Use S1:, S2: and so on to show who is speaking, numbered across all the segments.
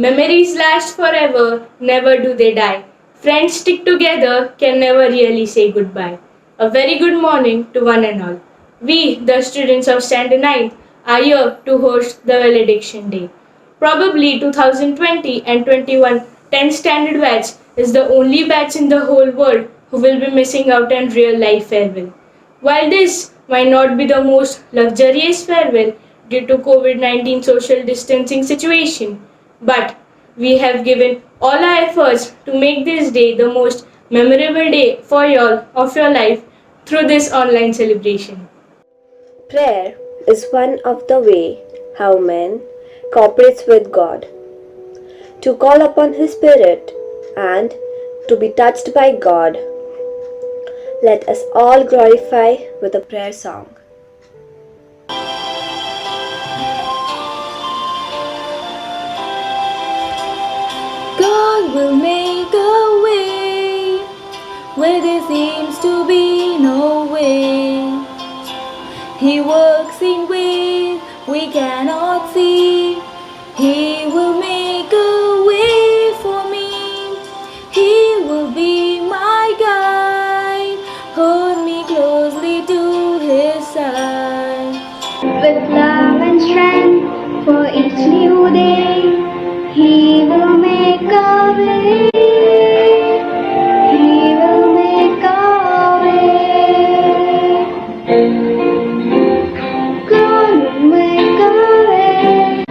S1: Memories last forever, never do they die. Friends stick together, can never really say goodbye. A very good morning to one and all. We, the students of Standard 9, are here to host the Valediction Day. Probably 2020 and 21 10th standard batch is the only batch in the whole world who will be missing out on real life farewell. While this might not be the most luxurious farewell due to COVID-19 social distancing situation, but we have given all our efforts to make this day the most memorable day for y'all of your life through this online celebration.
S2: Prayer is one of the way how man cooperates with God, to call upon His Spirit and to be touched by God. Let us all glorify with a prayer song.
S3: God will make a way where there seems to be no way. He works in ways we cannot see. He will make a way for me. He will be my guide. Hold me closely to His side.
S4: With love and strength for each new day, He will make a way. He will make a way. God will make a way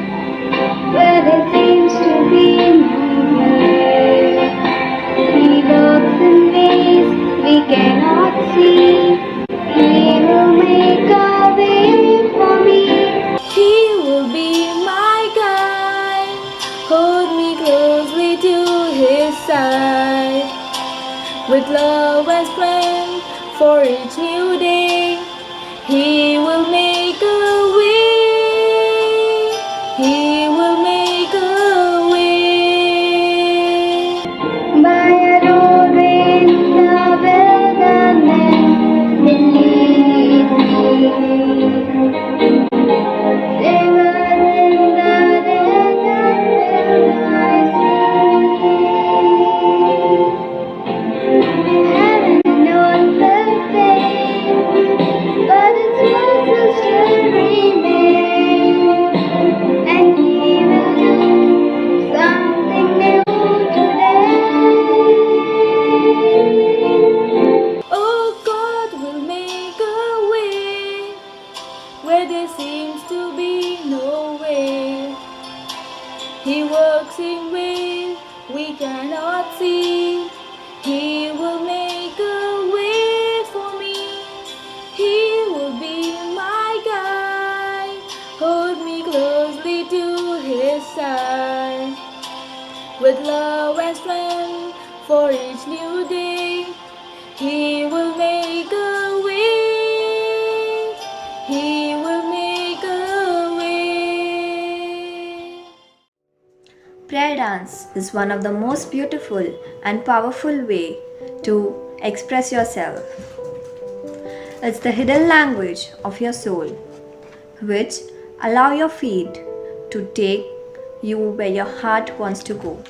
S4: where there seems to be no way. He works in ways we cannot see. He will make a way for me.
S3: He will be my guide. Hold me closely to His side. With love and strength for each new day, He will make a way. He will make a way.
S4: By a road in the wilderness, believe me. Rivers in the desert will I see. Heaven knows the fate, but its words will still remain, and He will do something new today.
S3: Oh, God will make a way where there seems to be no way. He works in ways we cannot see. He will make a way for me. He will be my guide. Hold me closely to His side. With love and strength for each new day, He will make a way. He will make a way.
S2: Prayer dance is one of the most beautiful and powerful way to express yourself. It's the hidden language of your soul, which allow your feet to take you where your heart wants to go.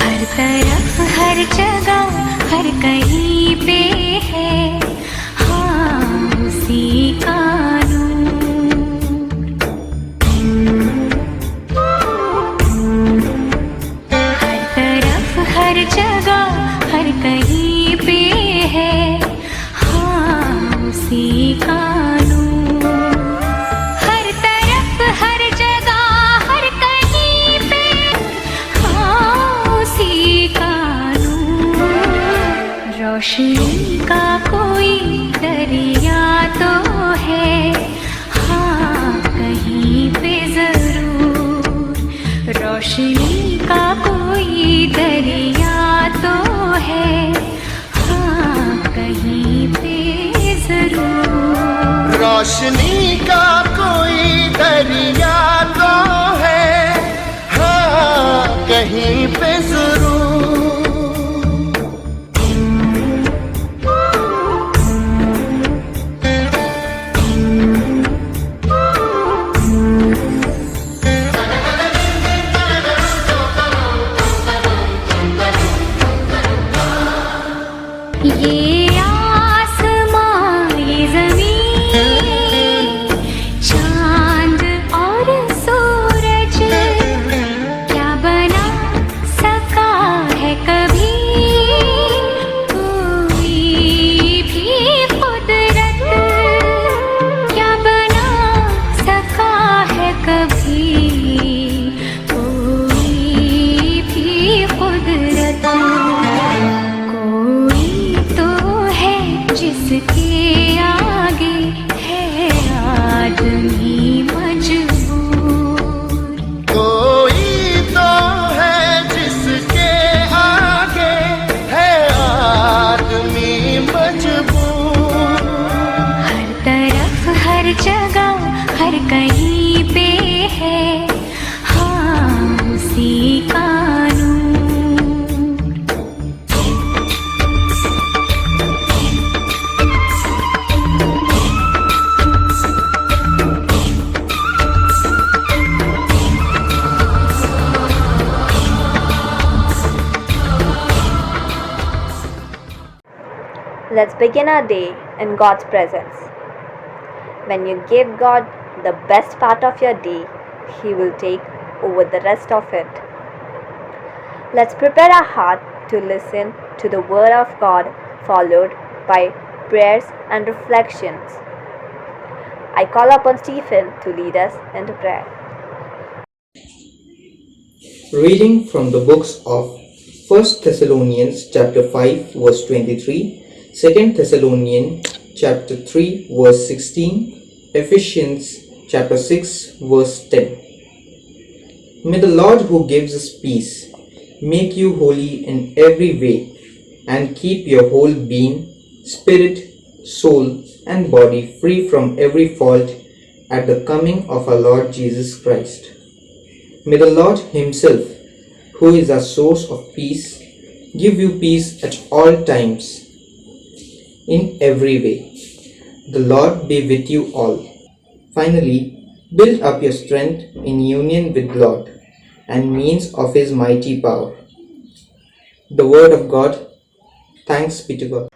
S5: हर तरफ हर जगह हर कहीं पे है हाँ उसी का हर तरफ हर जगह हर कहीं पे है हाँ उसी का हर तरफ हर जगह हर कहीं पे हाँ उसी का रोशनी का कोई दरिया तो है, हाँ कहीं पे जरूर। रोशनी का कोई दरिया तो है, हाँ कहीं पे जरूर।
S6: रोशनी का कोई दरिया तो है, हाँ कहीं पे जरूर।
S5: ये आसमां ये ज़मीन, चांद और सूरज क्या बना सका है कभी कोई भी कुदरत, क्या बना सका है कभी कोई भी कुदरत। जिसके आगे है आदमी मजबूर।
S6: कोई तो है जिसके आगे है आदमी मजबूर।
S5: हर तरफ हर जगह हर कहीं पे है, हाँ उसी का नूर।
S2: Let's begin our day in God's presence. When you give God the best part of your day, He will take over the rest of it. Let's prepare our heart to listen to the Word of God, followed by prayers and reflections. I call upon Stephen to lead us into prayer.
S7: Reading from the books of 1 Thessalonians chapter 5 verse 23, 2 Thessalonians chapter 3 verse 16, Ephesians chapter 6 verse 10. May the Lord who gives us peace make you holy in every way and keep your whole being, spirit, soul and body free from every fault at the coming of our Lord Jesus Christ. May the Lord Himself, who is our source of peace, give you peace at all times, in every way. The Lord be with you all. Finally, build up your strength in union with God and means of His mighty power. The Word of God. Thanks be to God.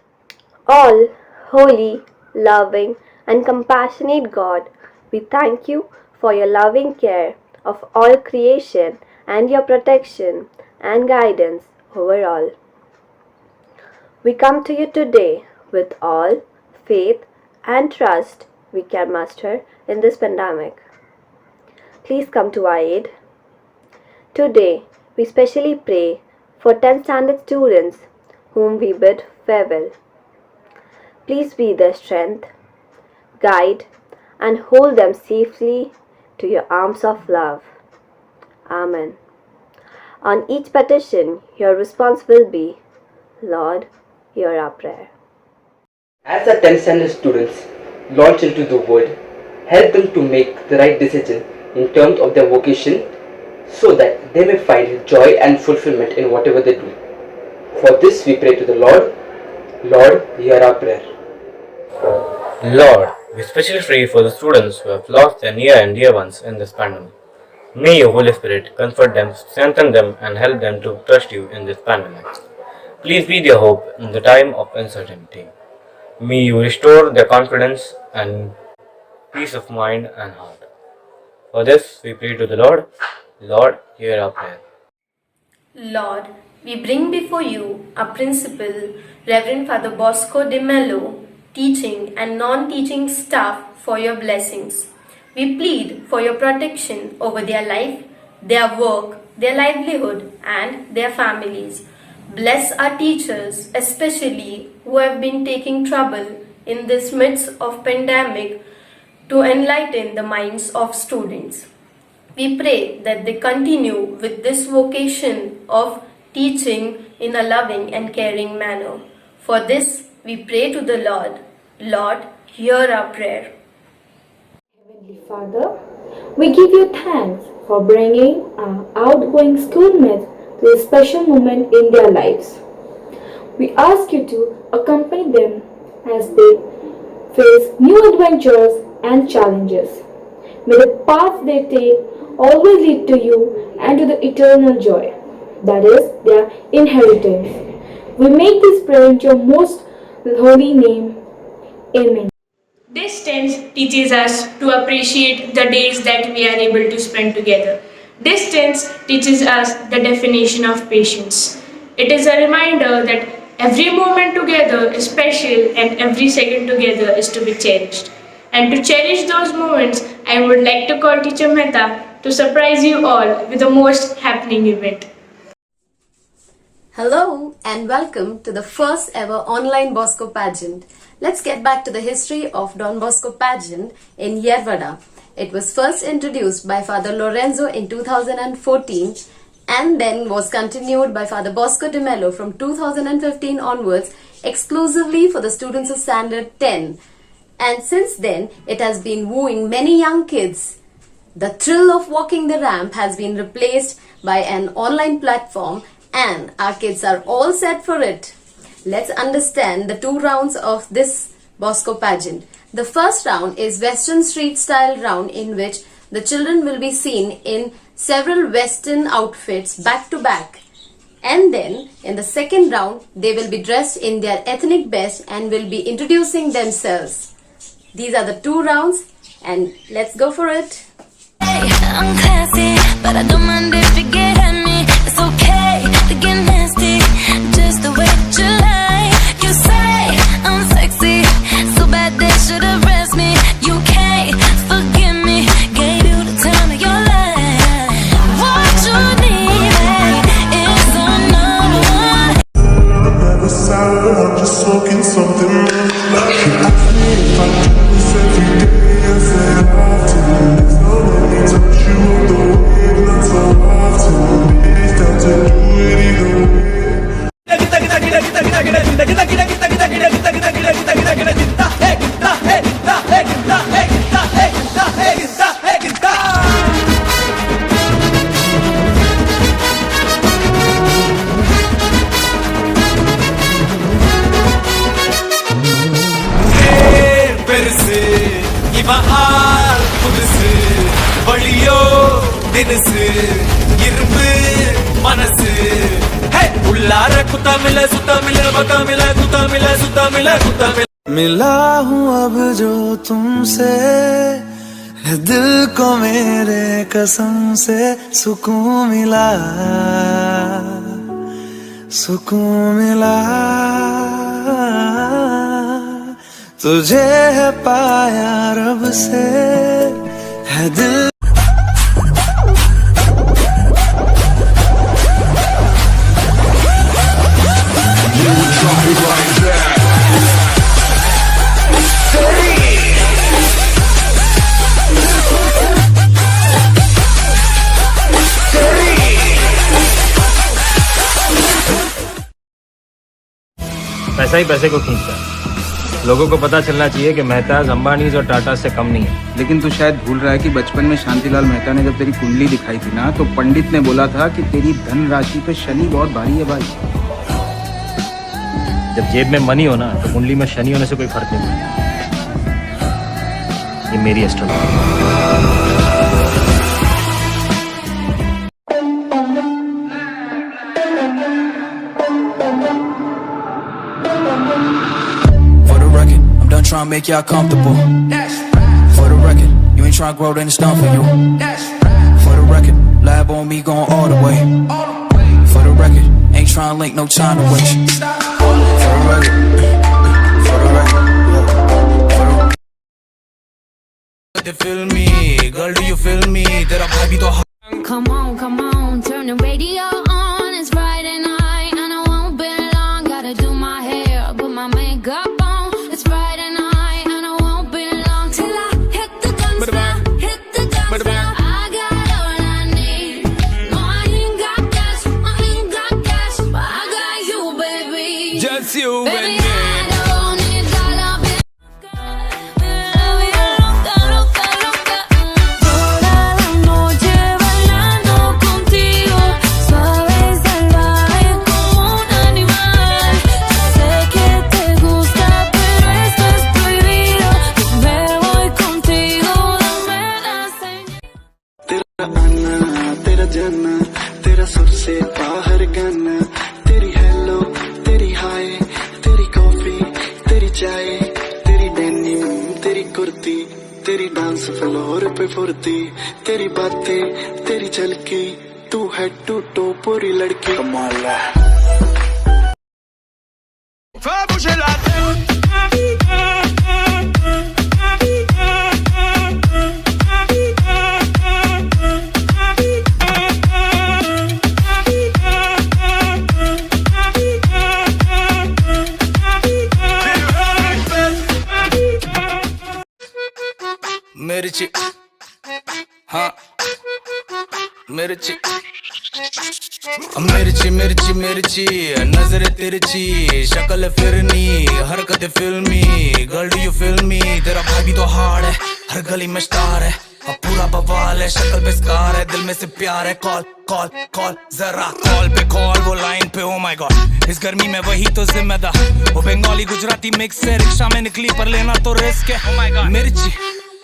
S2: All holy, loving, and compassionate God, we thank you for your loving care of all creation and your protection and guidance over all. We come to you today with all faith and trust we can muster in this pandemic. Please come to our aid. Today, we specially pray for 10th standard students whom we bid farewell. Please be their strength, guide, and hold them safely to your arms of love. Amen. On each petition, your response will be, Lord, hear our prayer.
S8: As the 10th standard students launch into the world, help them to make the right decision in terms of their vocation so that they may find joy and fulfillment in whatever they do. For this we pray to the Lord. Lord, hear our prayer.
S9: Lord, we especially pray for the students who have lost their near and dear ones in this pandemic. May your Holy Spirit comfort them, strengthen them, and help them to trust you in this pandemic. Please be their hope in the time of uncertainty. May you restore their confidence and peace of mind and heart. For this we pray to the Lord. Lord, hear our prayer.
S10: Lord, we bring before you our principal, Reverend Father Bosco de Mello, teaching and non-teaching staff for your blessings. We plead for your protection over their life, their work, their livelihood and their families. Bless our teachers, especially who have been taking trouble in this midst of pandemic to enlighten the minds of students. We pray that they continue with this vocation of teaching in a loving and caring manner. For this, we pray to the Lord. Lord, hear our prayer.
S3: Heavenly Father, we give you thanks for bringing our outgoing schoolmates to a special moment in their lives. We ask you to accompany them as they face new adventures and challenges. May the path they take always lead to you and to the eternal joy, that is, their inheritance. We make this prayer in your most holy name. Amen.
S1: This tense teaches us to appreciate the days that we are able to spend together. This tense teaches us the definition of patience. It is a reminder that every moment together is special and every second together is to be cherished. And to cherish those moments, I would like to call Teacher Mehta to surprise you all with the most happening event.
S11: Hello and welcome to the first ever online Bosco pageant. Let's get back to the history of Don Bosco pageant in Yerwada. It was first introduced by Father Lorenzo in 2014 and then was continued by Father Bosco de Mello from 2015 onwards exclusively for the students of Standard 10. And since then, it has been wooing many young kids. The thrill of walking the ramp has been replaced by an online platform and our kids are all set for it. Let's understand the 2 rounds of this Bosco pageant. The first round is Western Street style round in which the children will be seen in several Western outfits back to back. And then in the second round, they will be dressed in their ethnic best and will be introducing themselves. These are the 2 rounds and let's go for it.
S5: Hey, I'm classy, but I don't mind if you get at me. It's okay to get nasty, just the way that you like. You say I'm sexy, so bad they should arrest me. You can't forgive me, gave you the time of your life. What you need is another one.
S6: Never sour, I'm just smoking something. She asked me if I do this every day. I said often. So let me touch you up the way, not so often. It's time to do it either way.
S12: பெருசு இவன் ஆள் புதுசு வழியோ தினுசு இரும்பு மனசு உள்ளார குத்தமில்ல சுத்தமில்ல பத்தமில்ல குத்தமில்ல சுத்தமில்ல குத்தமில்ல मिला हूँ अब जो तुमसे है दिल को मेरे कसम से सुकून मिला तुझे है पाया रब से है दिल
S13: पैसा ही पैसे को खींचता है। लोगों को पता चलना चाहिए कि मेहताज अंबानीज और टाटा से कम नहीं है।
S14: लेकिन तू शायद भूल रहा है कि बचपन में शांतिलाल मेहता ने जब तेरी कुंडली दिखाई थी ना, तो पंडित ने बोला था कि तेरी धन राशि पे शनि बहुत भारी है भाई।
S13: जब जेब में मनी हो ना, तो कुंडली में शनि होने से कोई फर्क नहीं पड़ता। ये मेरी astrology.
S12: Trying to make y'all comfortable. For the record, you ain't trying to grow, then it's done for you. For the record, lab on me going all the way. For the record, ain't trying to link, no time to waste. For the record, for the record, for the feel me, girl, do you feel me? Tera bhai bhi to
S5: Come on, turn the radio on. It's Friday night and I want
S12: you
S5: Baby,
S12: and me.
S5: I don't need dollar bills. Loca, loca. Toda la noche bailando contigo, suave y salvaje como un animal. Sé que te gusta, pero esto es prohibido. Me voy contigo, dame la señal.
S15: तेरा आना तेरा जाना तेरा सुर से बाहर गाना तेरी हेलो तेरी हाय तेरी कॉफी तेरी चाय तेरी डेनिम तेरी कुर्ती तेरी डांस फ्लोर पे फुर्ती तेरी बातें तेरी झलकी तू है टू टो पूरी लड़की कमाल है
S12: Fais bouger la tête. मिर्ची हाँ मिर्ची मिर्ची मिर्ची मिर्ची नजर तिरछी शक्ल फिरनी हरकत फिल्मी girl do you feel me तेरा भाई भी तो हार्ड है हर गली में स्टार है अब पूरा बवाल है शक्ल पे स्कार है दिल में से प्यार है कॉल कॉल कॉल जरा कॉल पे कॉल वो लाइन पे ओ माय गॉड इस गर्मी में वही तो जिम्मेदार वो बंगाली गुजराती मिक्स है रिक्शा में निकली पर लेना तो रिस्क है ओ माय गॉड मिर्ची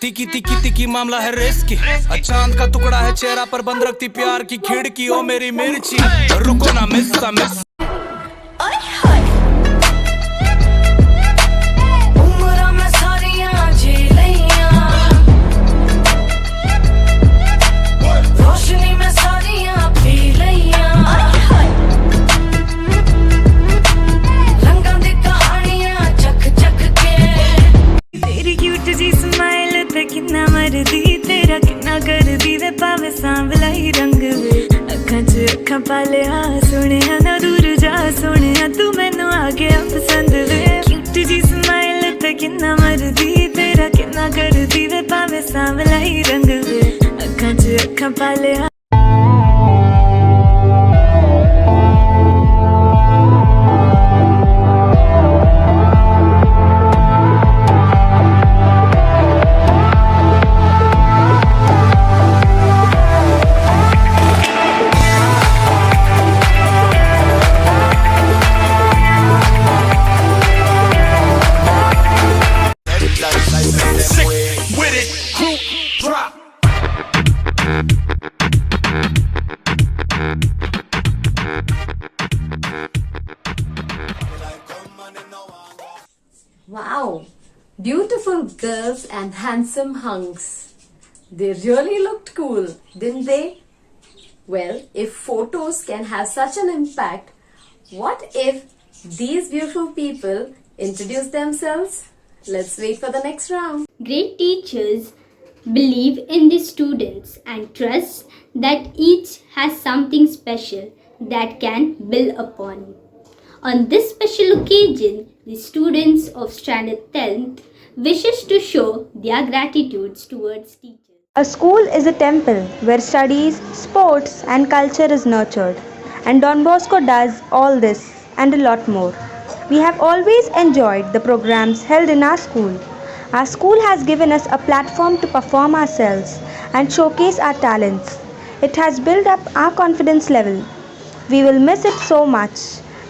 S12: तिकी तिकी तिकी मामला है रिस्की चांद का टुकड़ा है चेहरा पर बंद रखती प्यार की खिड़की ओ मेरी मिर्ची रुको ना मिस का मिस
S5: उम्र में सारियां जी लियां रोशनी में सारियां पी लियां रंगां दी कहानियां चक चक के तेरी क्यूट जी स्माइल पे कितना मरदी तेरा कितना करदी वे पावे सांवला ही रंग वे अखां च अखां पाले सुनिया ना दूर जा सुनिया तू मैनू आ गया पसंद वे क्यूट जी स्माइल पे कितना मरदी तेरा कितना करदी वे पावे सांवला ही रंग वे अखां च अखां पाले
S12: with it group drop
S11: Wow, beautiful girls and handsome hunks. They really looked cool, didn't they? Well, if photos can have such an impact, what if these beautiful people introduce themselves? Let's wait for the next round.
S4: Great teachers believe in the students and trust that each has something special that can build upon. On this special occasion, the students of Standard 10th wishes to show their gratitude towards teachers.
S16: A school is a temple where studies, sports and culture is nurtured. And Don Bosco does all this and a lot more. We have always enjoyed the programs held in our school. Our school has given us a platform to perform ourselves and showcase our talents. It has built up our confidence level. We will miss it so much.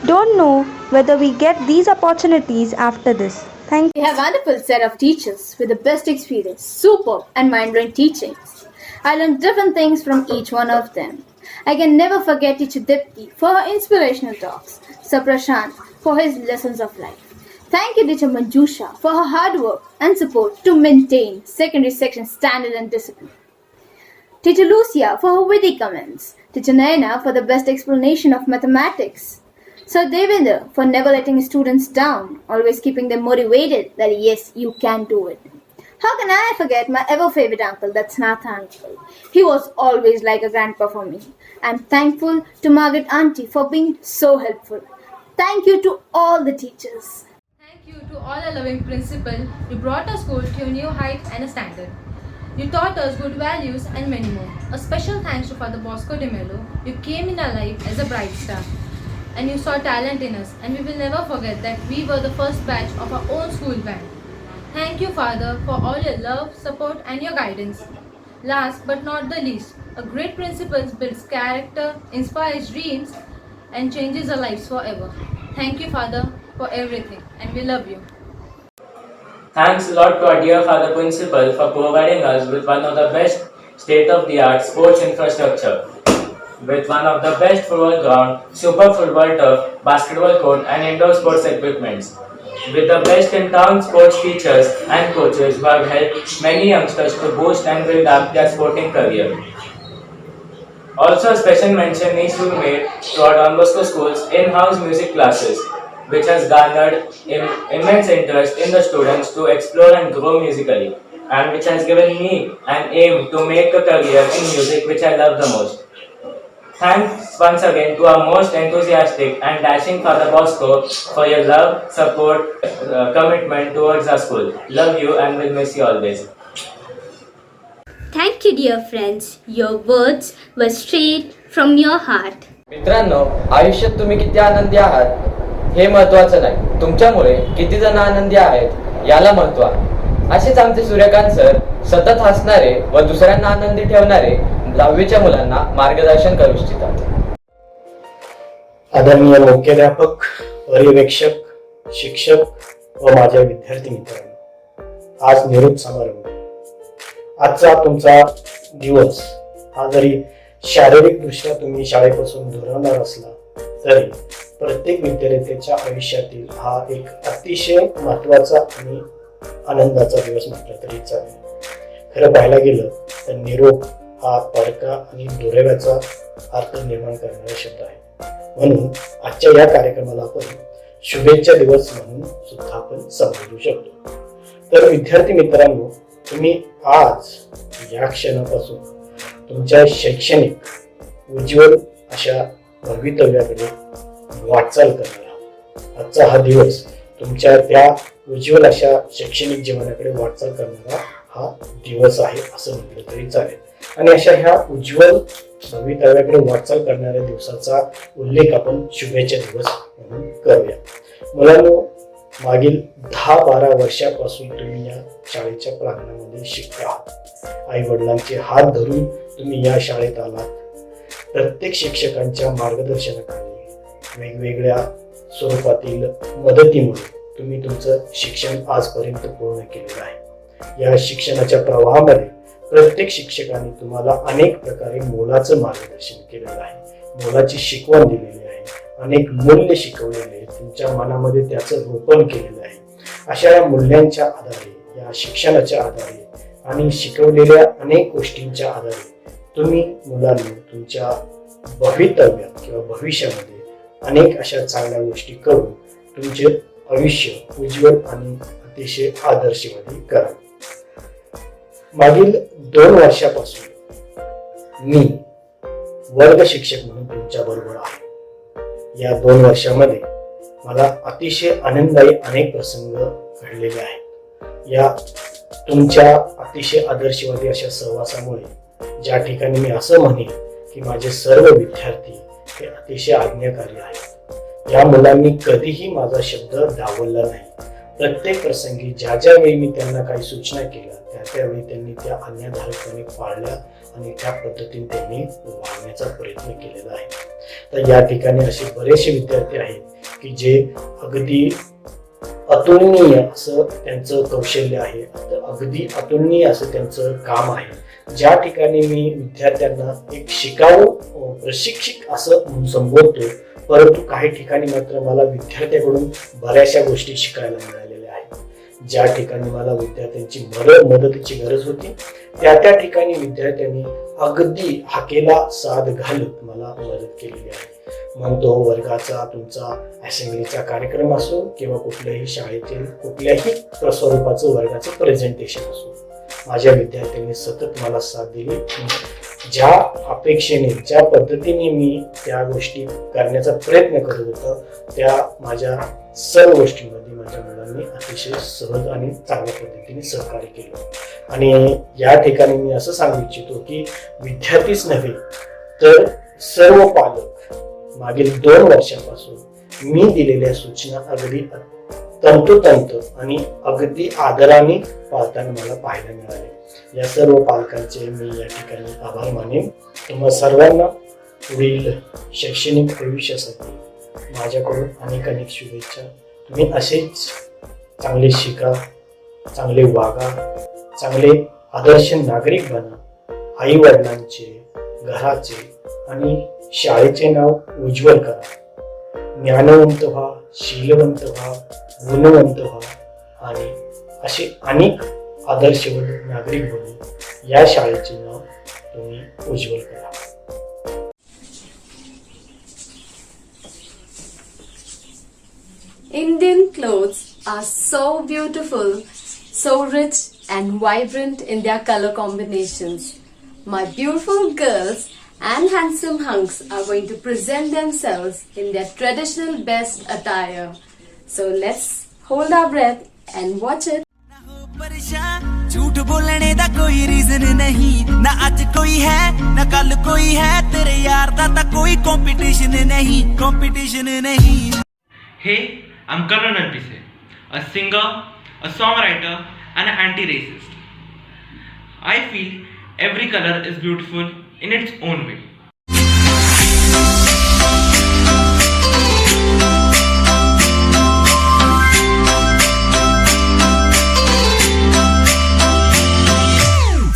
S16: Don't know whether we get these opportunities after this. Thank you.
S3: We have a wonderful set of teachers with the best experience, superb and mind-blowing teachings. I learned different things from each one of them. I can never forget teacher Dipti for her inspirational talks, Sir Prashant for his lessons of life. Thank you teacher Manjusha for her hard work and support to maintain secondary section standard and discipline. Teacher Lucia for her witty comments. Teacher Naina for the best explanation of mathematics. Sir Devendra for never letting his students down, always keeping them motivated that yes, you can do it. How can I forget my ever favorite uncle, that's Natha uncle. He was always like a grandpa for me. I'm thankful to Margaret auntie for being so helpful. Thank you to all the teachers.
S17: Thank you to all our loving principal. You brought our school to a new height and a standard. You taught us good values and many more. A special thanks to Father Bosco de Mello. You came in our life as a bright star. and you saw talent in us, and we will never forget that we were the first batch of our own school band. Thank you, Father, for all your love, support, and your guidance. Last but not the least, a great principal builds character, inspires dreams, and changes our lives forever. Thank you, Father, for everything, and we love you.
S18: Thanks a lot to our dear Father Principal for providing us with one of the best state-of-the-art sports infrastructure, with one of the best football ground, super football turf, basketball court and indoor sports equipments, with the best in town sports teachers and coaches who have helped many youngsters to boost and build up their sporting career. Also, a special mention needs to be made to our Don Bosco School's in-house music classes, which has garnered immense interest in the students to explore and grow musically, and which has given me an aim to make a career in music which I love the most. Thanks once again to our most enthusiastic and dashing Father Bosco for your love, support, commitment towards our school. Love you and will miss you always.
S19: Thank you, dear friends. Your words were straight from your heart.
S20: मित्रांनो, आयुष्यात तुम्ही किती आनंदी आहात हे महत्त्वाचं नाही, तुमच्यामुळे किती जण आनंदी आहेत याला महत्त्व आहे. असेच आमचे सूर्यकांत सर सतत हसणारे व दुसऱ्यांना आनंदी ठेवणारे 10वीच्या मुलांना मार्गदर्शन करू इच्छितात.
S21: आदरणीय मुख्याध्यापक, पर्यवेक्षक, शिक्षक व माझ्या विद्यार्थी मित्रांनो, आज निरोप समारंभ. आजचा तुमचा दिवस हा जरी शारीरिकदृष्ट्या तुम्ही शाळेपासून दुरावणार असला तरी प्रत्येक विद्यार्थ्याच्या आयुष्यातील हा एक अतिशय महत्त्वाचा आणि आनंदाचा दिवस म्हटला तरी चालेल. खरं पाहायला गेलं तर निरोप हा परका आणि दुराव्याचा अर्थ निर्माण करणारा शब्द आहे. म्हणून आजच्या या कार्यक्रमाला आपण शुभेच्छा दिवस म्हणून सुद्धा आपण संबोधू शकतो. तर विद्यार्थी मित्रांनो, तुम्ही आज या क्षणापासून तुमच्या शैक्षणिक उज्ज्वल अशा भवितव्याकडे वाटचाल करणार आहात. आजचा हा दिवस तुमच्या त्या उज्ज्वल अशा शैक्षणिक जीवनाकडे वाटचाल करणारा हा दिवस आहे असं म्हटलं तरी चालेल. आणि अशा ह्या उज्ज्वल भवितव्याकडे वाटचाल करणाऱ्या दिवसाचा उल्लेख आपण शुभेच्छा दिवस म्हणून करूया. मुलांनो, मागील 10-12 वर्षापासून तुम्ही या शाळेच्या प्रांगणामध्ये शिकता आहात. आई वडिलांचे हात धरून तुम्ही या शाळेत आलात. प्रत्येक शिक्षकांच्या मार्गदर्शनाखाली वेगवेगळ्या स्वरूपातील मदतीमुळे तुम्ही तुमचं शिक्षण आजपर्यंत पूर्ण केलेलं आहे. या शिक्षणाच्या प्रवाहामध्ये प्रत्येक शिक्षकांनी तुम्हाला अनेक प्रकारे मोलाचं मार्गदर्शन केलेलं आहे, मोलाची शिकवण दिलेली आहे, अनेक मूल्य शिकवलेले आहेत, तुमच्या मनामध्ये त्याचं रोपण केलेलं आहे. अशा या मूल्यांच्या आधारे, या शिक्षणाच्या आधारे आणि शिकवलेल्या अनेक गोष्टींच्या आधारे तुम्ही मुलांनी तुमच्या भवितव्यात किंवा भविष्यामध्ये अनेक अशा चांगल्या गोष्टी करून तुमचे आयुष्य उज्ज्वल आणि अतिशय आदर्शवादी करा. मागील 2 वर्षापासून मी वर्ग शिक्षक म्हणून तुमच्या बरोबर आहे. या 2 वर्षामध्ये मला अतिशय आनंददायी अनेक प्रसंग घडलेले आहेत. या तुमच्या अतिशय आदर्शवादी अशा सहवासामुळे ज्या ठिकाणी मी असं म्हणेन की माझे सर्व विद्यार्थी हे अतिशय आज्ञाकारी आहेत. या मुलांनी कधीही माझा शब्द डावलला नाही. प्रत्येक प्रसंगी ज्या वेळी मी त्यांना काही सूचना केल्या त्यावेळी त्यांनी त्या आज्ञाधारकपणे पाळल्या आणि त्या पद्धतीने त्यांनी वागण्याचा प्रयत्न केलेला आहे. तर या ठिकाणी असे बरेचसे विद्यार्थी आहेत की जे अगदी अतुलनीय असं त्यांचं कौशल्य आहे, अगदी अतुलनीय असं त्यांचं काम आहे. ज्या ठिकाणी मी विद्यार्थ्यांना एक शिकाऊ प्रशिक्षक असं संबोधतो, परंतु काही ठिकाणी मात्र मला विद्यार्थ्याकडून बऱ्याचशा गोष्टी शिकायला मिळालेल्या आहेत. ज्या ठिकाणी मला विद्यार्थ्यांची मदतीची गरज होती त्या ठिकाणी विद्यार्थ्यांनी अगदी हाकेला साथ घालत मला मदत केलेली आहे. मग तो वर्गाचा तुमचा असेंब्लीचा कार्यक्रम असो किंवा कुठल्याही शाळेतील कुठल्याही स्वरूपाचं वर्गाचं प्रेझेंटेशन असो, माझ्या विद्यार्थ्यांनी सतत मला साथ दिली. ज्या अपेक्षेने, ज्या पद्धतीने मी त्या गोष्टी करण्याचा प्रयत्न करत होतो त्या माझ्या सर्व गोष्टींमध्ये माझ्या मुलांनी अतिशय सहज आणि चांगल्या पद्धतीने सहकार्य केलं. आणि या ठिकाणी मी असं सांगू इच्छितो की विद्यार्थीच नव्हे तर सर्व पालक मागील 2 वर्षापासून मी दिलेल्या सूचना अगदी तंतोतंत आणि अगदी आदराने पाळताना मला पाहायला मिळाले. या सर्व पालकांचे मी या ठिकाणी आभार मानेन. तुम्हा सर्वांना पुढील शैक्षणिक आयुष्यासाठी माझ्याकडून अनेक शुभेच्छा. तुम्ही असेच चांगले शिका, चांगले वागा, चांगले आदर्श नागरिक बना. आई वडिलांचे, घराचे आणि शाळेचे नाव उज्ज्वल करा. ज्ञानवंत व्हा, शीलवंत व्हा, गुणवंत व्हा आणि असे अनेक आदर्शवंत नागरिक बनून या शाळेचे नाव तुम्ही उज्ज्वल करा.
S11: Indian clothes are so beautiful, so rich and vibrant in their color combinations. My beautiful girls and handsome hunks are going to present themselves in their traditional best attire. So let's hold our breath and watch it.
S7: झूठ बोलने दा कोई reason नहीं, ना आज कोई है ना कल कोई है, तेरे यार दा ता कोई कंपटीशन नहीं.
S22: Hey, I'm Karan Nandise, a singer, a songwriter and an anti-racist. I feel every color is beautiful in its own way.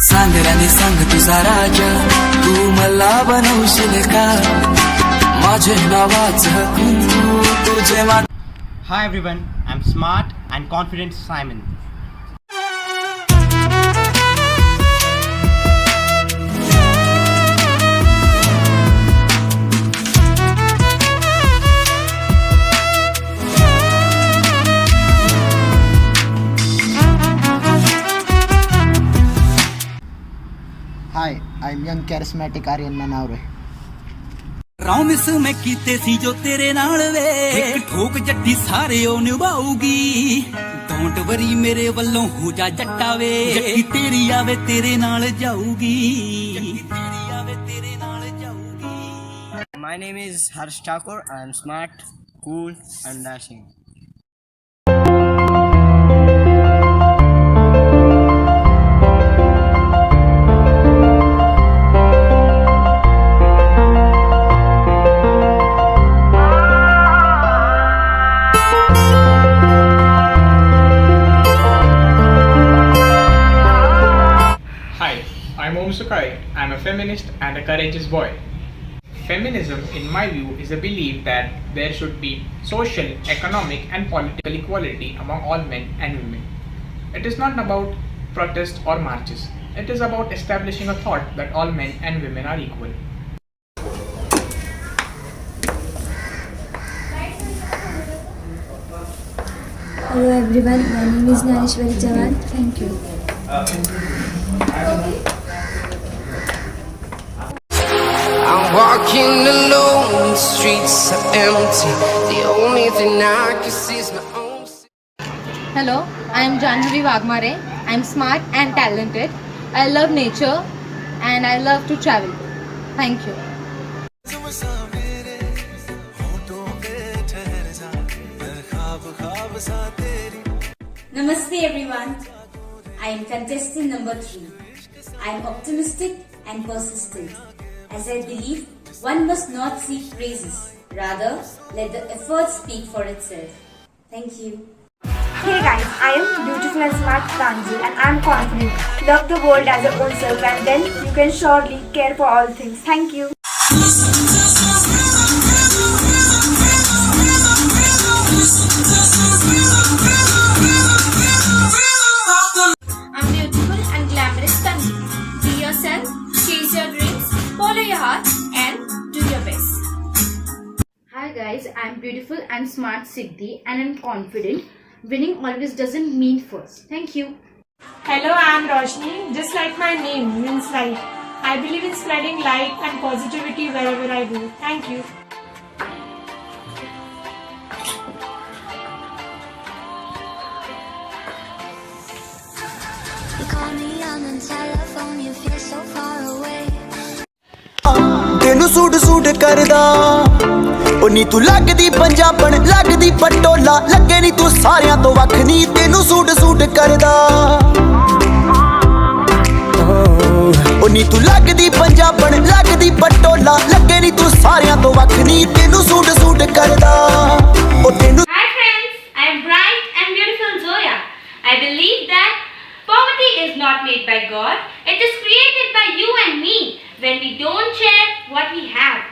S7: सांगराने सांग तुझा राजा, तू मला बनवशील का माझे नावाचं कुंकू तुझे.
S23: Hi everyone, I'm smart and confident Simon. Hi, I'm young charismatic Aryan Nanavre.
S7: Promise मैं कीते सी जो तेरे नाल वे, एक ठोक जट्टी सारे ओ निभाऊगी. डोंट वरी मेरे वल्लों हो जा जट्टा वे, जट्टी तेरी आवे तेरे नाल जाऊगी.
S23: My name is Harsh Thakur. I am smart, cool and dashing.
S24: I'm Om Sukai. I'm a feminist and a courageous boy. Feminism, in my view, is a belief that there should be social, economic and political equality among all men and women. It is not about protest or marches. It is about establishing a thought that all men and women are equal.
S3: Hello everyone, my name is Naneshwari Jawan. Thank you.
S7: I'm walking alone, the streets are empty. The only thing I can see is my own.
S17: Hello, I am Janvi Wagmare. I am smart and talented. I love nature and I love to travel. Thank you.
S25: Namaste everyone. I am contestant number 3. I am optimistic and persistent, as I believe one must not seek praises. Rather, let the effort speak for itself. Thank you.
S26: Hey guys, I am beautiful and smart Pranjal and I am confident. Love the world as your own self and then you can surely care for all things. Thank you.
S10: I'm beautiful and glamorous Tanvi. Be yourself, chase your dreams, follow your heart and do your best.
S27: Hi guys, I'm beautiful and smart Siddhi and I'm confident. Winning always doesn't mean first. Thank you.
S28: Hello, I am Roshni. Just like my name means light. I believe in spreading light and positivity wherever I go. Thank you.
S5: You call me on the telephone, you feel so far away.
S7: तेनू
S1: ਤੈਨੂੰ suit suit ਕਰਦਾ ਉਹ ਨੀ ਤੂੰ ਲੱਗਦੀ ਪੰਜਾਬਣ ਲੱਗਦੀ ਪਟੋਲਾ ਲੱਗੇ ਨੀ ਤੂੰ ਸਾਰਿਆਂ ਤੋਂ ਵੱਖ ਨੀ ਤੈਨੂੰ ਸੂਟ ਸੂਟ ਕਰਦਾ ਉਹ ਨੀ ਤੂੰ ਲੱਗਦੀ ਪੰਜਾਬਣ ਲੱਗਦੀ ਪਟੋਲਾ ਲੱਗੇ ਨੀ ਤੂੰ ਸਾਰਿਆਂ ਤੋਂ ਵੱਖ ਨੀ ਤੈਨੂੰ ਸੂਟ ਸੂਟ ਕਰਦਾ ਉਹ ਤੈਨੂੰ
S2: Hi friends, I am bright and beautiful Zoya. I believe that poverty is not made by God. It is created by you and me when we don't share what we have.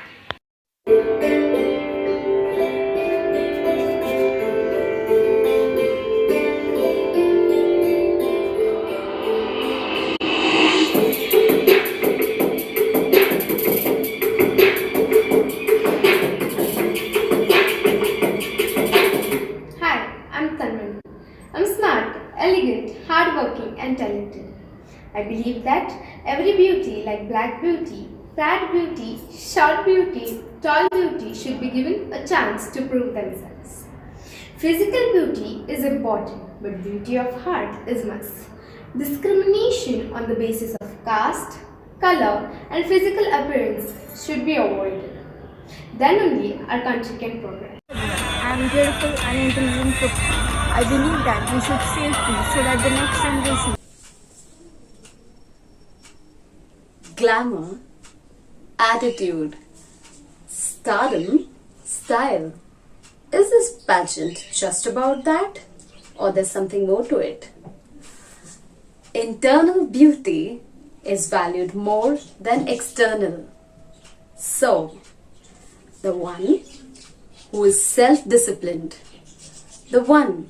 S10: Hi, I'm Tanman. I'm smart, elegant, hardworking, and talented. I believe that every beauty, like black beauty, fat beauty, short beauty, tall beauty, should be given a chance to prove themselves. Physical beauty is important, but beauty of heart is must. Discrimination on the basis of caste, color, and physical appearance should be avoided. Then only our country can progress.
S26: I am beautiful and intelligent too. I believe that we should save peace so that the next generation.
S11: Glamour, attitude, stardom, style. Is this pageant just about that? Or there's something more to it? Internal beauty is valued more than external. So, the one who is self-disciplined, the one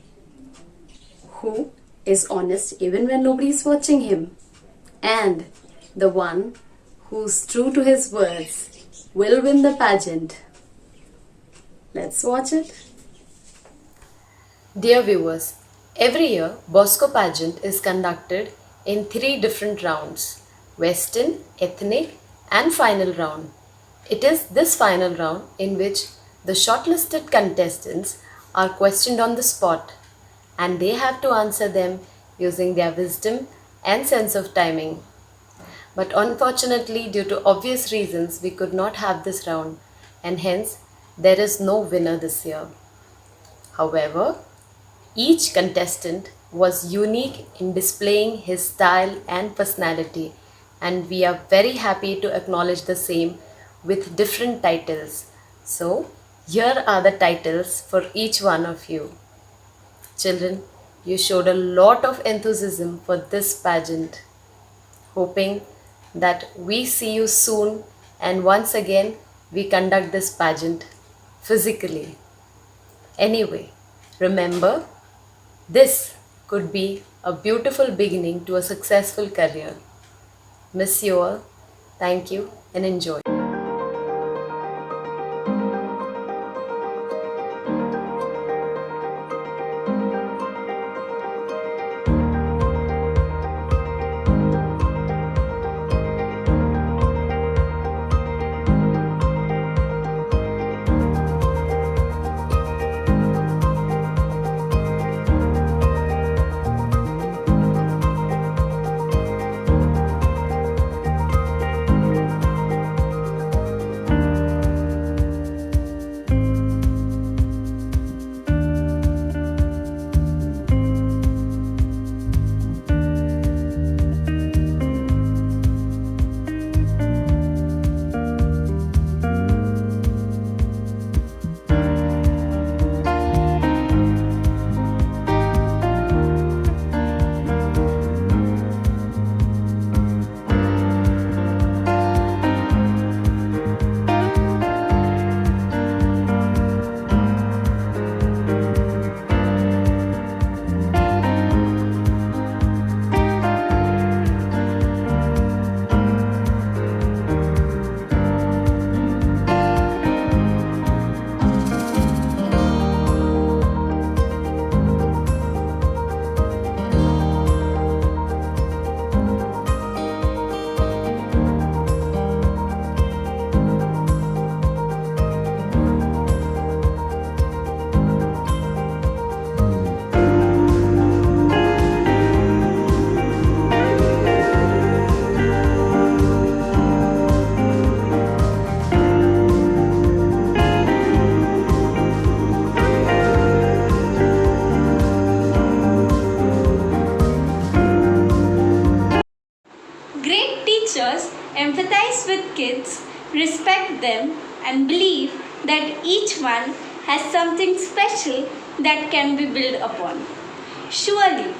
S11: who is honest even when nobody is watching him, and the one who's true to his words will win the pageant. Let's watch it. Dear viewers, every year Bosco pageant is conducted in 3 different rounds: Western, Ethnic and final round. It is this final round in which the shortlisted contestants are questioned on the spot and they have to answer them using their wisdom and sense of timing. But unfortunately, due to obvious reasons, we could not have this round and hence there is no winner this year. However, each contestant was unique in displaying his style and personality, and we are very happy to acknowledge the same with different titles. So, here are the titles for each one of you. Children, you showed a lot of enthusiasm for this pageant. Hoping that we see you soon and once again we conduct this pageant physically. Anyway, remember, this could be a beautiful beginning to a successful career. Miss you all. Thank you and enjoy.
S2: kids, respect them, and believe that each one has something special that can be built upon. Surely,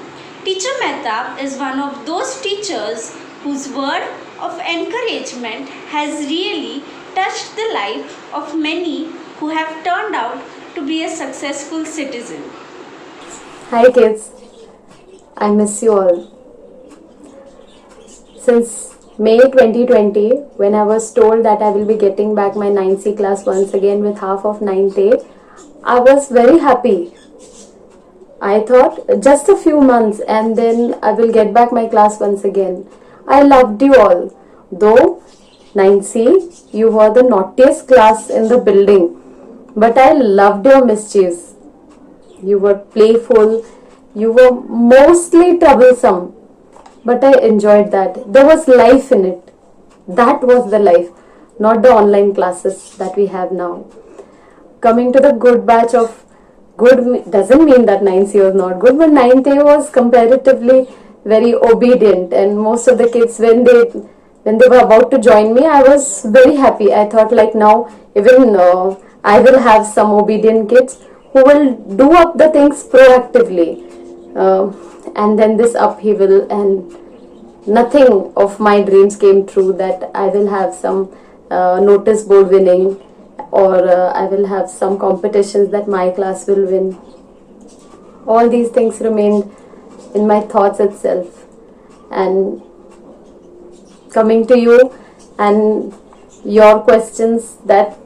S2: Teacher Mehtab is one of those teachers whose word of encouragement has really touched the life of many who have turned out to be a successful citizen.
S11: Hi kids, I miss you all. Since May 2020, when I was told that I will be getting back my 9C class once again with half of 9th A, I was very happy. I thought just a few months and then I will get back my class once again. I loved you all. Though 9C, you were the naughtiest class in the building, but I loved your mischiefs. You were playful, you were mostly troublesome, but I enjoyed that. There was life in it. That was the life, not the online classes that we have now. Coming to the good batch of good doesn't mean that 9C was not good, but 9th A was comparatively very obedient, and most of the kids when they were about to join me, I was very happy. I thought like now even I will have some obedient kids who will do up the things proactively, and then this upheaval and nothing of my dreams came true, that I will have some notice board winning or I will have some competitions that my class will win. All these things remained in my thoughts itself, and coming to you and your questions, that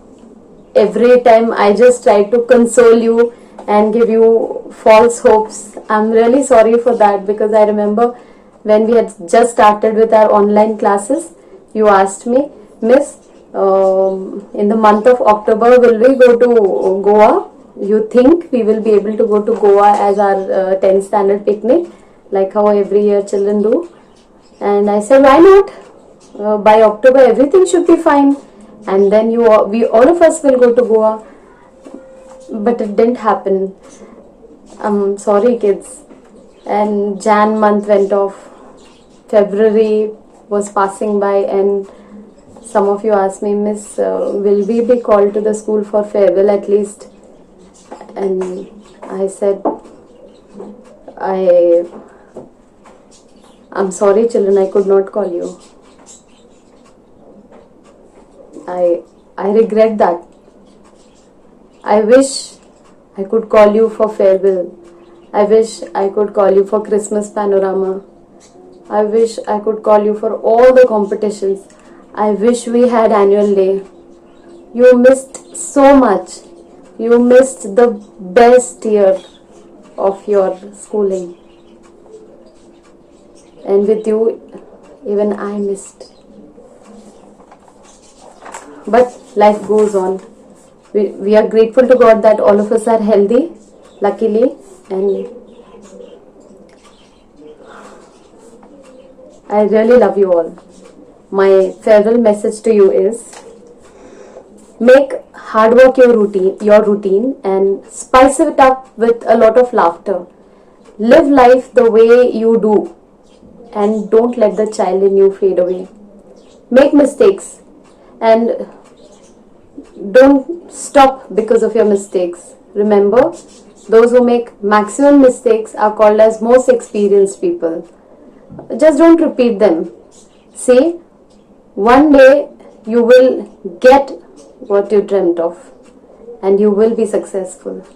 S11: every time I just try to console you and give you false hopes. I'm really sorry for that, because I remember when we had just started with our online classes, you asked me, Miss, in the month of October will we go to Goa? You think we will be able to go to Goa as our 10th standard picnic, like how every year children do? And I said, why not? By October everything should be fine, and then we all of us will go to Goa. But it didn't happen. I'm sorry kids. And Jan month went off, February was passing by, and some of you asked me, Miss, will we be called to the school for farewell at least? And I said, I'm sorry children, I could not call you. I regret that. I wish I could call you for farewell. I wish I could call you for Christmas panorama. I wish I could call you for all the competitions. I wish we had annual day. You missed so much. You missed the best year of your schooling. And with you, even I missed. But life goes on. We are grateful to God that all of us are healthy, luckily, and I really love you all. My farewell message to you is, make hard work your routine and spice it up with a lot of laughter. Live life the way you do and don't let the child in you fade away. Make mistakes and don't stop because of your mistakes. Remember, those who make maximum mistakes are called as most experienced people. Just don't repeat them. See, one day you will get what you dreamt of and you will be successful.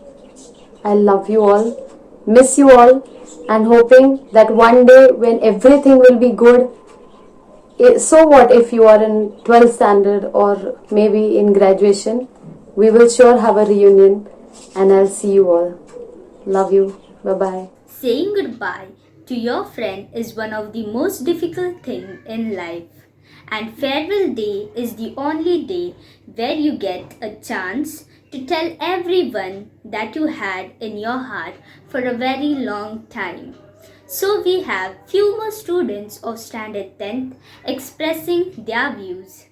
S11: I love you all, miss you all, and hoping that one day when everything will be good, so what if you are in 12th standard or maybe in graduation, we will sure have a reunion, and I'll see you all. Love you. Bye-bye.
S19: Saying goodbye to your friend is one of the most difficult things in life. And farewell day is the only day where you get a chance to tell everyone that you had in your heart for a very long time. So we have few more students of Standard 10th expressing their views.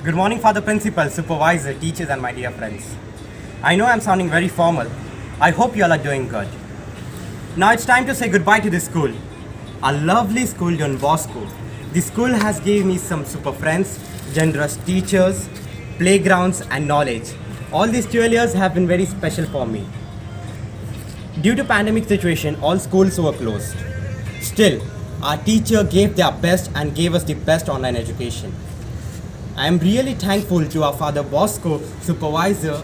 S4: Good morning, Father Principal, Supervisor, teachers and my dear friends. I know I'm sounding very formal. I hope you all are doing good. Now it's time to say goodbye to this school. A lovely school, Don Bosco. The school has given me some super friends generous teachers, playgrounds and knowledge. All these 12 years have been very special for me. Due to pandemic situation, all schools were closed. Still, our teacher gave their best and gave us the best online education. I am really thankful to our Father Bosco, supervisor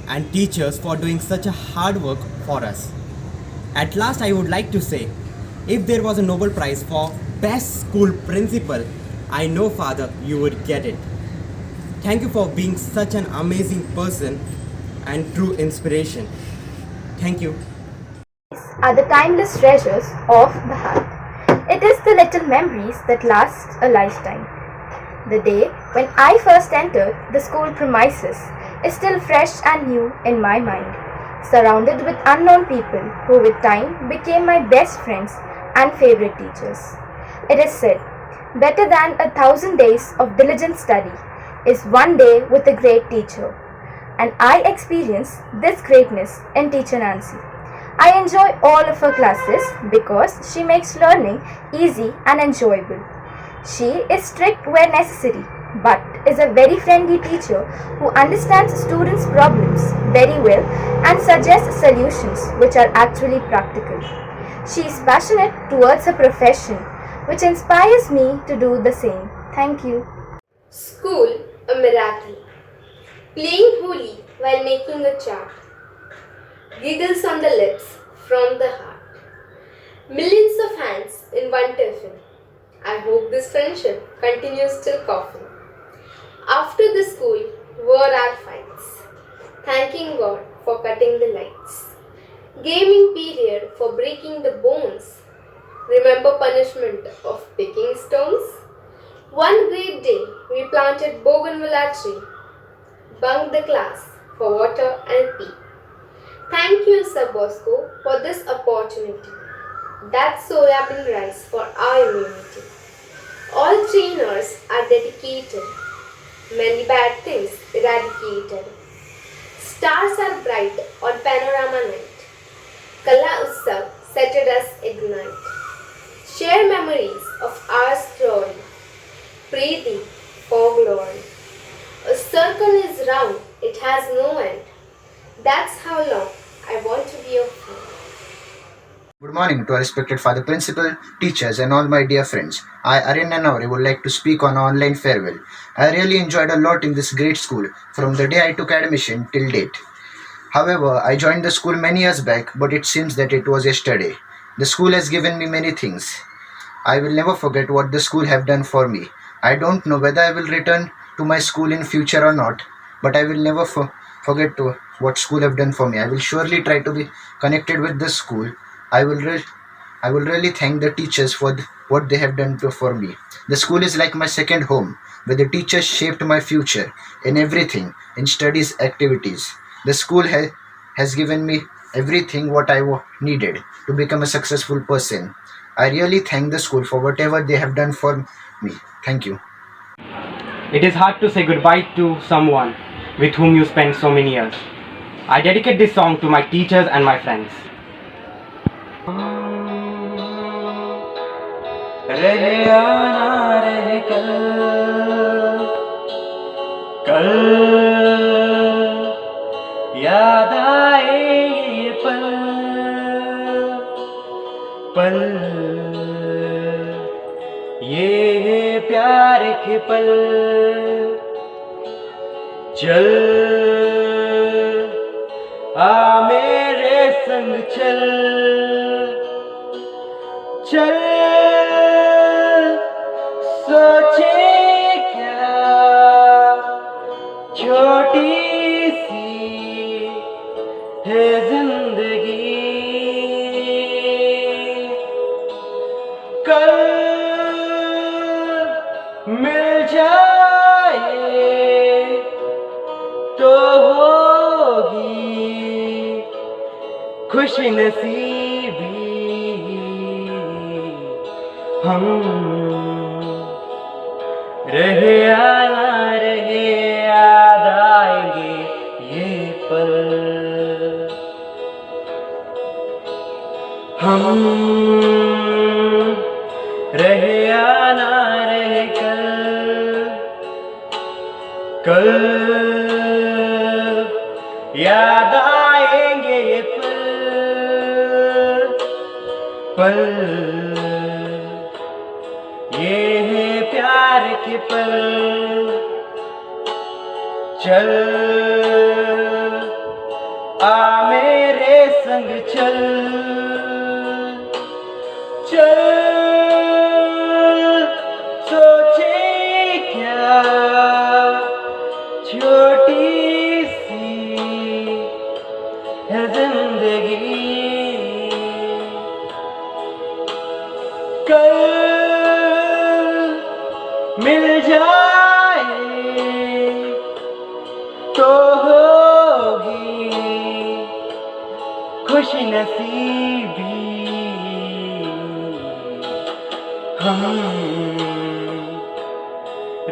S4: and teachers for doing such a hard work for us. At last, I would like to say, if there was a Nobel Prize for Best School Principal, I know, Father, you would get it. Thank you for being such an amazing person and true inspiration. Thank you.
S26: Are the timeless treasures of the heart. It is the little memories that last a lifetime. The day when I first entered the school premises is still fresh and new in my mind, surrounded with unknown people who with time became my best friends and favorite teachers. It is said, better than 1,000 days of diligent study is one day with a great teacher. And I experience this greatness in Teacher Nancy. I enjoy all of her classes because she makes learning easy and enjoyable. She is strict where necessary, but is a very friendly teacher who understands students' problems very well and suggests solutions which are actually practical. She is passionate towards her profession, which inspires me to do the same. Thank you.
S10: School, a miracle. Playing holy while making a chart. Giggles on the lips from the heart. Millions of hands in one tiffin. I hope this friendship continues till coffin. After the school were our fights. Thanking God for cutting the lights. Gaming period for breaking the bones. Remember punishment of picking stones? One great day we planted bougainvillea tree. Bunked the class for water and pee. Thank you, Sir Bosco, for this opportunity. That's soya bean rice for our immunity. All trainers are dedicated. Many bad things eradicated. Stars are bright on panorama night. Kala Utsav set us ignite. Share memories of our story. Pray thee for glory. A circle is round, it has no end. That's how long I want to be your friend.
S6: Good morning to our respected Father Principal, teachers and all my dear friends. I, Aryan Nanauri, would like to speak on online farewell. I really enjoyed a lot in this great school from the day I took admission till date. However, I joined the school many years back, but it seems that it was yesterday. The school has given me many things. I will never forget what the school have done for me. I don't know whether I will return to my school in future or not, but I will never forget what school have done for me. I will surely try to be connected with this school. I will really thank the teachers for what they have done for me. The school is like my second home, where the teachers shaped my future in everything, in studies, activities. The school has given me everything what I needed to become a successful person. I really thank the school for whatever they have done for me. Thank you.
S4: It is hard to say goodbye to someone with whom you spent so many years. I dedicate this song to my teachers and my friends.
S7: रहे आना रहे कल कल याद आए ये पल पल ये प्यार के पल चल आ मेरे संग चल चल सोचे क्या छोटी सी है जिंदगी कल मिल जाए तो होगी खुश नसीबी हम रहे आना रहे याद आएंगे ये पल हम रहे आना रहे कल
S4: कल याद आएंगे ये पल ये है प्यार के पल चल आ मेरे संग चल चल सोचे क्या छोटी सी है जिंदगी कल मिल जाए तो होगी खुश नसीबी हम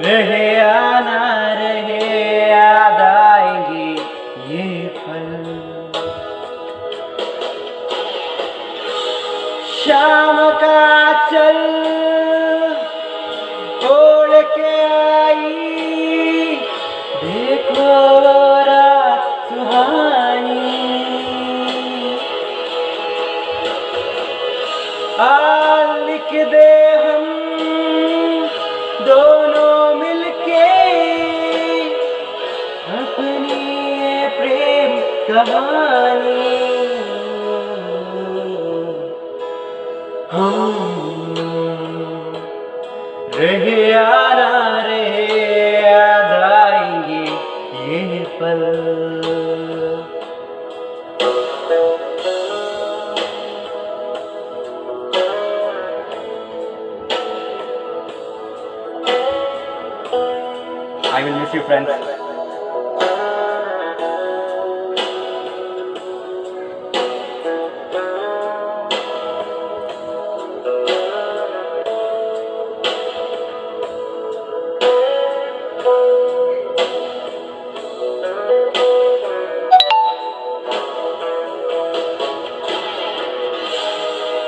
S4: रहे या ना रहे याद आएंगे ये पल शाम का चल ओढ़ के आई देखो रात सुहानी आ लिख दे हम दोनों मिलके अपनी ये प्रेम कहानी हम रहे या ना रहे याद आएंगे ये पल I will miss you, friends.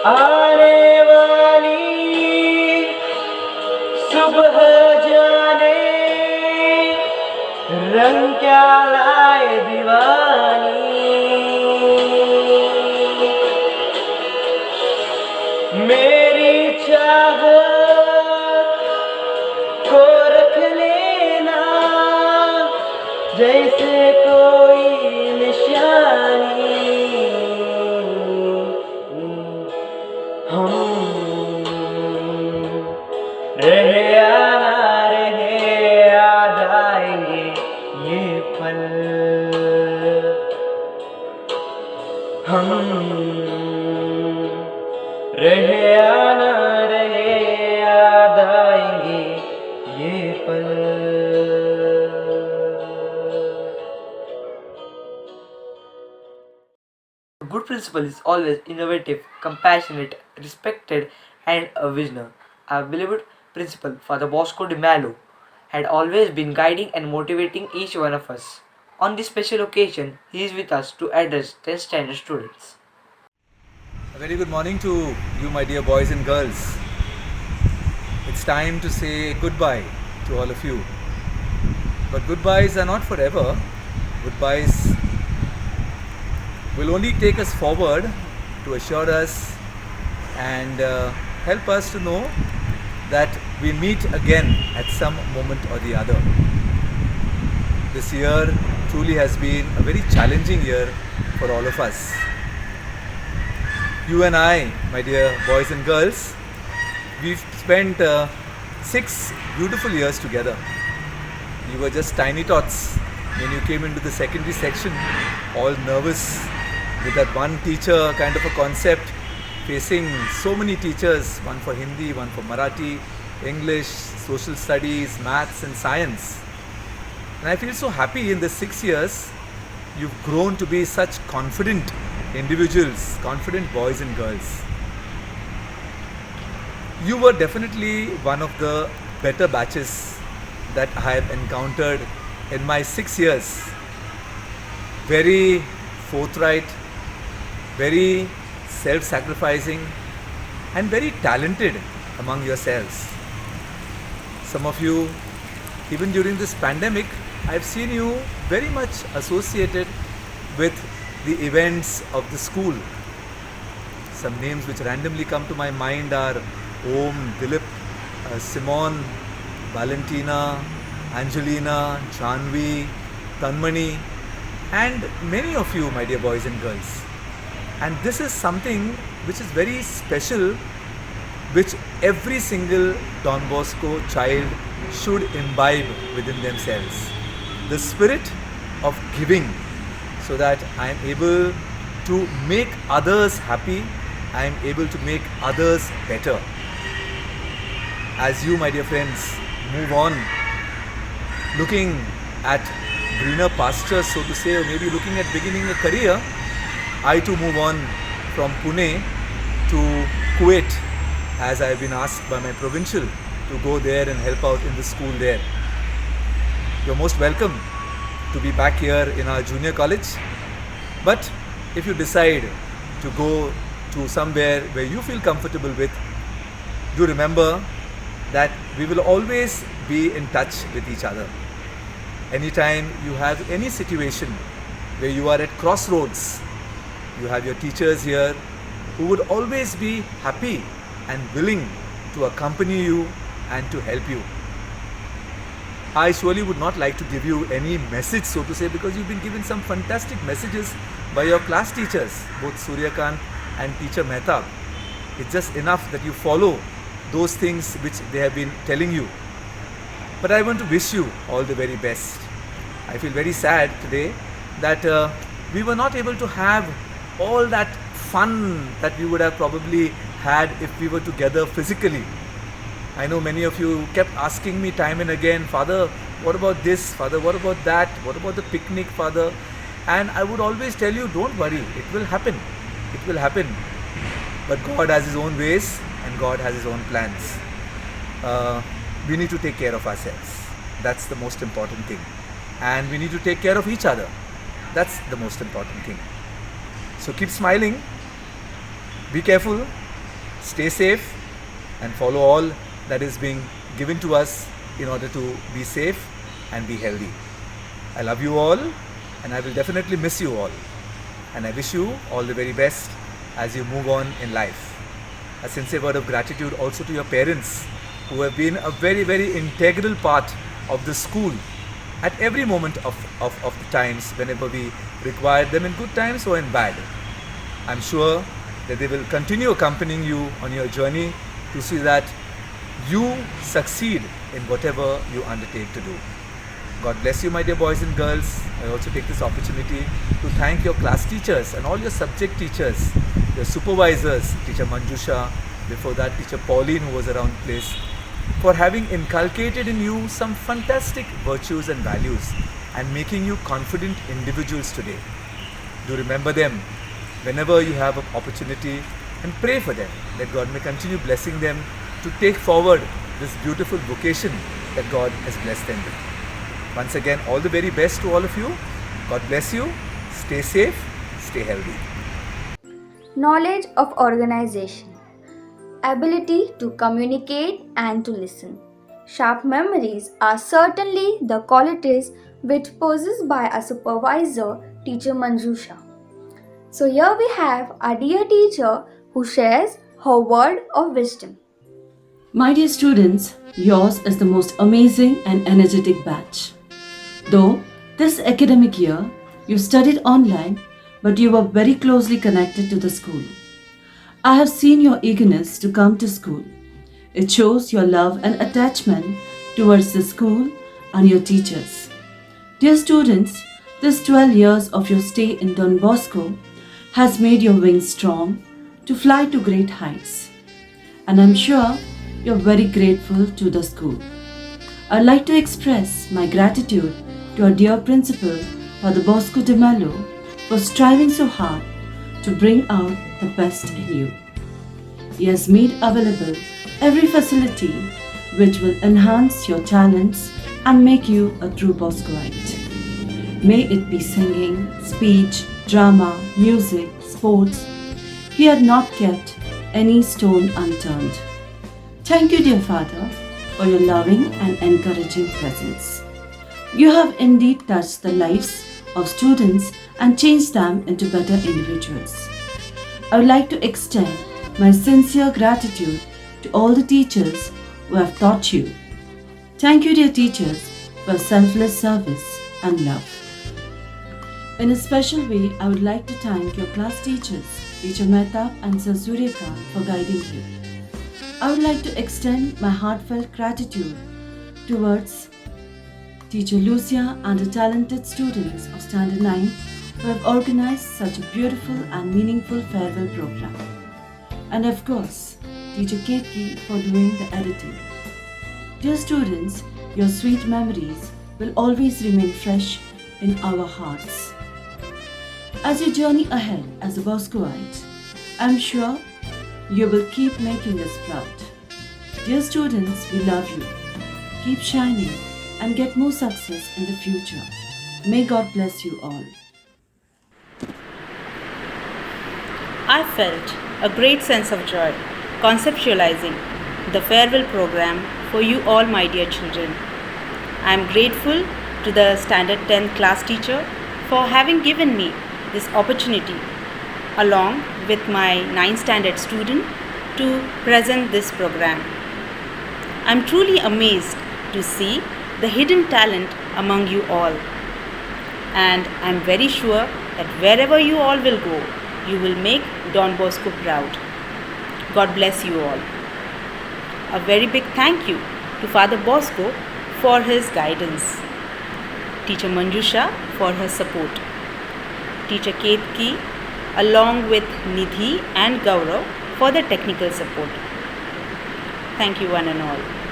S4: आने वाली सुबह जाने रंग क्या लाए दीवानी मेरी चाहत को रख लेना जैसे कोई निशानी हम रहे या ना रहे याद आएंगे ये पल हम रहे या ना रहे याद आएंगे ये पल
S8: A good principal is always innovative, compassionate, respected, and a visionary. Our beloved principal, Father Bosco de Mello, had always been guiding and motivating each one of us. On this special occasion, he is with us to address 10th standard students.
S9: A very good morning to you, my dear boys and girls. It's time to say goodbye to all of you. But goodbyes are not forever. Goodbyes will only take us forward to assure us and help us to know that we meet again at some moment or the other. This year truly has been a very challenging year for all of us. You and I, my dear boys and girls, we've spent 6 beautiful years together. You were just tiny tots when you came into the secondary section, all nervous with that one teacher kind of a concept, facing so many teachers, one for Hindi, one for Marathi, English, social studies, maths and science. And I feel so happy in the 6 years, you've grown to be such confident individuals, confident boys and girls. You were definitely one of the better batches that I have encountered in my 6 years. Very forthright, very self-sacrificing and very talented among yourselves. Some of you, even during this pandemic, I've seen you very much associated with the events of the school. Some names which randomly come to my mind are Om, Dilip, Simon, Valentina, Angelina, Janvi, Tanmani, and many of you, my dear boys and girls. And this is something which is very special, which every single Don Bosco child should imbibe within themselves. The spirit of giving, so that I am able to make others happy, I am able to make others better. As you, my dear friends, move on, looking at greener pastures, so to say, or maybe looking at beginning a career, I too move on from Pune to Kuwait, as I have been asked by my provincial to go there and help out in the school there. You're most welcome to be back here in our junior college. But if you decide to go to somewhere where you feel comfortable with, do remember that we will always be in touch with each other. Anytime you have any situation where you are at crossroads, you have your teachers here who would always be happy and willing to accompany you and to help you. I surely would not like to give you any message, so to say, because you've been given some fantastic messages by your class teachers, both Suryakant and teacher Mehtab. It's just enough that you follow those things which they have been telling you. But I want to wish you all the very best. I feel very sad today that we were not able to have all that fun that we would have probably had if we were together physically. I know many of you kept asking me time and again, Father, what about this? Father, what about that? What about the picnic, Father? And I would always tell you, don't worry, it will happen. It will happen. But God has His own ways and God has His own plans. We need to take care of ourselves. That's the most important thing. And we need to take care of each other. That's the most important thing. So keep smiling, be careful, stay safe, and follow all that is being given to us in order to be safe and be healthy. I love you all, and I will definitely miss you all. And I wish you all the very best as you move on in life. A sincere word of gratitude also to your parents, who have been a very, very integral part of the school at every moment of the times whenever we required them, in good times or in bad. I'm sure that they will continue accompanying you on your journey to see that you succeed in whatever you undertake to do. God bless you, my dear boys and girls. I also take this opportunity to thank your class teachers and all your subject teachers, your supervisors, teacher Manjusha, before that teacher Pauline, who was around the place, for having inculcated in you some fantastic virtues and values and making you confident individuals today. Do remember them whenever you have an opportunity and pray for them, that God may continue blessing them to take forward this beautiful vocation that God has blessed them with. Once again, all the very best to all of you. God bless you. Stay safe. Stay healthy.
S12: Knowledge of organization, ability to communicate and to listen. Sharp memories are certainly the qualities which possessed by a supervisor, teacher Manjusha. So here we have our dear teacher who shares her word of wisdom.
S13: My dear students, yours is the most amazing and energetic batch. Though this academic year you studied online, but you were very closely connected to the school. I have seen your eagerness to come to school. It shows your love and attachment towards the school and your teachers. Dear students, this 12 years of your stay in Don Bosco has made your wings strong to fly to great heights. And I'm sure you're very grateful to the school. I'd like to express my gratitude to our dear principal, Father Bosco de Mello, for striving so hard to bring out the best in you. He has made available every facility which will enhance your talents and make you a true Boscoite. May it be singing, speech, drama, music, sports. He had not kept any stone unturned. Thank you, dear Father, for your loving and encouraging presence. You have indeed touched the lives of students and changed them into better individuals. I would like to extend my sincere gratitude to all the teachers who have taught you. Thank you, dear teachers, for selfless service and love. In a special way, I would like to thank your class teachers, Teacher Mehtab and Sir Suryakant, for guiding you. I would like to extend my heartfelt gratitude towards Teacher Lucia and the talented students of Standard 9 who have organized such a beautiful and meaningful farewell program. And of course, Teacher Ketki for doing the editing. Dear students, your sweet memories will always remain fresh in our hearts. As you journey ahead as a Boscoite, I am sure you will keep making us proud. Dear students, we love you. Keep shining and get more success in the future. May God bless you all.
S14: I felt a great sense of joy conceptualizing the farewell program for you all, my dear children. I am grateful to the Standard 10 class teacher for having given me this opportunity along with my 9th standard student to present this program. I am truly amazed to see the hidden talent among you all, and I am very sure that wherever you all will go, you will make Don Bosco proud. God bless you all. A very big thank you to Father Bosco for his guidance, Teacher Manjusha for her support, Teacher Ketki along with Nidhi and Gaurav for the technical support. Thank you one and all.